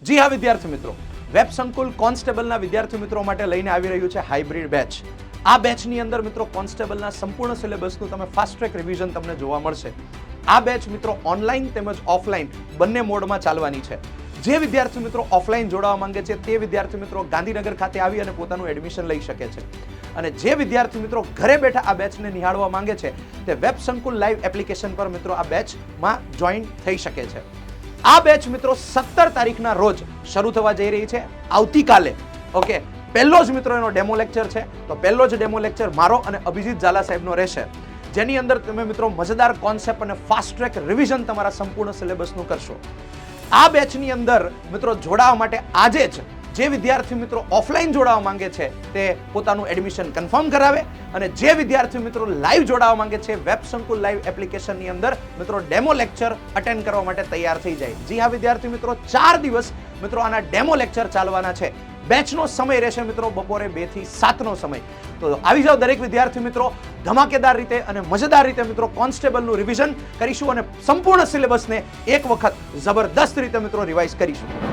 જી હા વિદ્યાર્થી મિત્રો, વેબ સંકુલ કોન્સ્ટેબલના વિદ્યાર્થી મિત્રો માટે લઈને આવી રહ્યું છે હાઇબ્રિડ બેચ. આ બેચની અંદર મિત્રો કોન્સ્ટેબલના સંપૂર્ણ સિલેબસનું તમે ફાસ્ટ ટ્રેક રિવિઝન તમને જોવા મળશે. આ બેચ મિત્રો ઓનલાઈન તેમજ ઓફલાઈન બંને મોડમાં ચાલવાની છે. જે વિદ્યાર્થી મિત્રો ઓફલાઈન જોડાવા માંગે છે તે વિદ્યાર્થી મિત્રો ગાંધીનગર ખાતે આવી અને પોતાનું એડમિશન લઈ શકે છે. અને જે વિદ્યાર્થી મિત્રો ઘરે બેઠા આ બેચને નિહાળવા માંગે છે તે વેબ સંકુલ લાઈવ એપ્લિકેશન પર મિત્રો આ બેચમાં જોઈન થઈ શકે છે. આ બેચ મિત્રો 17 તારીખના રોજ શરૂ થવા જઈ રહી છે, આવતીકાલે. ઓકે, પહેલો જ મિત્રો એનો ડેમો લેક્ચર છે. તો પહેલો જ ડેમો લેક્ચર મારો અને અભિજીત ઝાલા સાહેબનો રહેશે, જેની અંદર તમે મિત્રો મજેદાર કોન્સેપ્ટ અને ફાસ્ટ ટ્રેક રિવિઝન તમારા સંપૂર્ણ સિલેબસનું કરશો. આ બેચની અંદર મિત્રો જોડાવા માટે આજે જ જે વિદ્યાર્થી મિત્રો ઓફલાઈન જોડાવા માંગે છે તે પોતાનું એડમિશન કન્ફર્મ કરાવે, અને જે વિદ્યાર્થી મિત્રો લાઈવ જોડાવા માંગે છે વેબ સંકુલ લાઈવ એપ્લિકેશનની અંદર મિત્રો ડેમો લેક્ચર અટેન્ડ કરવા માટે તૈયાર થઈ જાય. જી હા વિદ્યાર્થી મિત્રો, 4 દિવસ મિત્રો આના ડેમો લેક્ચર ચાલવાના છે. બેચનો સમય રહેશે મિત્રો બપોરે 2 થી 7નો સમય. તો આવી જાઓ દરેક વિદ્યાર્થી મિત્રો, ધમાકેદાર રીતે અને મજેદાર રીતે મિત્રો કોન્સ્ટેબલનું રિવિઝન કરીશું અને સંપૂર્ણ સિલેબસને એક વખત જબરદસ્ત રીતે મિત્રો રિવાઇઝ કરીશું.